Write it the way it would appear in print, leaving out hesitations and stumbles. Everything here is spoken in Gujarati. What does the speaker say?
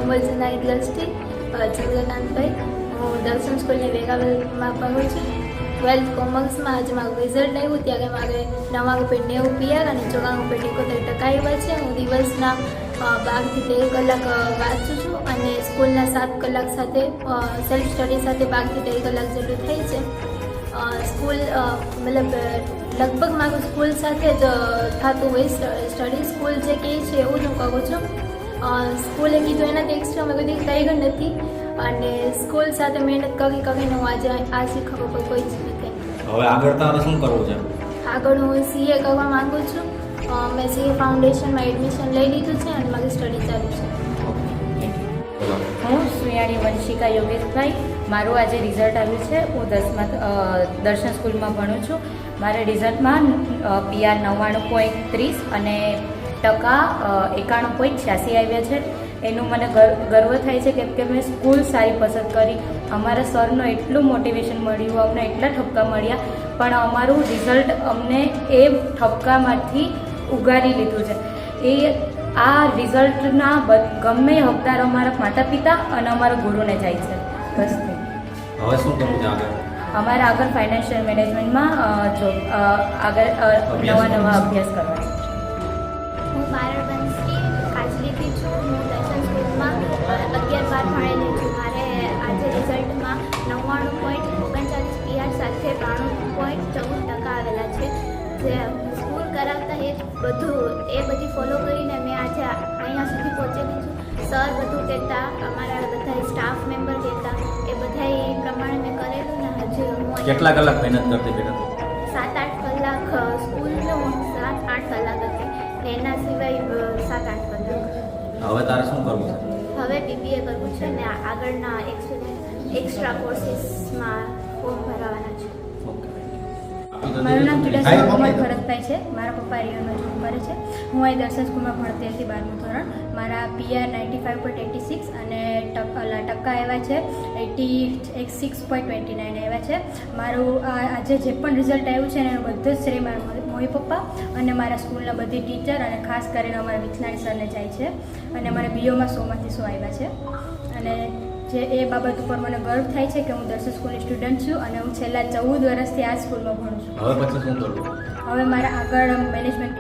હું વચનાની દ્રષ્ટિ ચંદ્રકાંતભાઈ. હું દર્શન સ્કૂલની વેગાવેલમાં ભણું છું. 12th કોમર્સમાં આજે મારું રિઝલ્ટ આવ્યું ત્યારે મારે 99.90 PR અને 94.71% આવ્યા છે. હું દિવસના 12 થી 13 કલાક વાંચું છું અને સ્કૂલના 7 કલાક સાથે સેલ્ફ સ્ટડી સાથે 12 થી 13 કલાક જેટલું થઈ છે. સ્કૂલ મતલબ લગભગ મારું સ્કૂલ સાથે જ થતું હોય સ્ટડી. સ્કૂલ જે કહે છે એવું જ હું કરું છું. સ્કૂલે કીધું એનાથી એક્સ્ટ્રા મેં બધી કંઈ જ નથી અને સ્કૂલ સાથે મહેનત કરીને હું આજે આ શીખવા પર કોઈ જ નથી. હવે આગળ તારે શું કરવું છે? આગળ હું CA કરવા માંગુ છું. મેં CA ફાઉન્ડેશનમાં એડમિશન લઈ લીધું છે અને મારી સ્ટડી ચાલુ છે. હું સુયાણી વંશિકા યોગેશભાઈ. મારું આજે રિઝલ્ટ આવ્યું છે. હું 10મા દર્શન સ્કૂલમાં ભણું છું. મારા રિઝલ્ટમાં PR 99.30 અને ટકા 91.86 આવ્યા છે. એનું મને ગર્વ થાય છે કેમ કે મેં સ્કૂલ સારી પસંદ કરી. અમારા સરનો એટલું મોટિવેશન મળ્યું, અમને એટલા ઠપકા મળ્યા, પણ અમારું રિઝલ્ટ અમને એ ઠપકામાંથી ઉગારી લીધું છે. આ રિઝલ્ટના ગમે હકદાર અમારા માતા પિતા અને અમારા ગુરુને જાય છે. બસ હવે શું કરવું છે આગળ? અમારે આગળ ફાઇનાન્શિયલ મેનેજમેન્ટમાં આગળ નવા અભ્યાસ કરવાનો છે. હું પારળ બંસી કાજલીથી છું. હું દર્શન સ્કૂલમાં 11-12 ભણેલી છું. મારે આજે રિઝલ્ટમાં 99.39 PR સાથે 92.14% આવેલા છે. જે સ્કૂલ કરાવતા એ બધી ફોલો કરીને મેં આજે અહીંયા સુધી પહોંચેલી છું. સર બધું કહેતા, અમારા બધા સ્ટાફ મેમ્બર કહેતા, એ બધા એ પ્રમાણે મેં કરેલું ને હજુ હું કેટલા કલાક મહેનત કરતી બેટા? 7-8 કલાક સ્કૂલનું 7-8 કલાક હતી ને એના સિવાય 7-8 કલાક. હવે તારે શું કરવું છે? હવે BBA કરવું છે ને આગળના એક્સ્ટ્રા કોર્સીસમાં ફોર્મ ભરવાના છે. મારું નામ ચુડાસમા કુમાર ભરતભાઈ છે. મારા પપ્પા રિયલમાં જોબ કરે છે. હું અહીં દર્શન સ્કૂલમાં ભણતી હતી 12મું ધોરણ. મારા PR 95.86 અને ટકા આવ્યા છે 86.29 આવ્યા છે. મારું આજે જે પણ રિઝલ્ટ આવ્યું છે એનું બધું જ શ્રેય મારા મમ્મી પપ્પા અને મારા સ્કૂલના બધી ટીચર અને ખાસ કરીને અમારા વિચલાણી સરને જાય છે. અને મારા BOમાં 100માંથી 100 આવ્યા છે. અને જે એ બાબત ઉપર મને ગર્વ થાય છે કે હું દર્શન સ્કૂલની સ્ટુડન્ટ છું અને હું છેલ્લા 14 વર્ષથી આ સ્કૂલમાં ભણું છું. હવે પછી શું કરવું? હવે મારા આગળ મેનેજમેન્ટ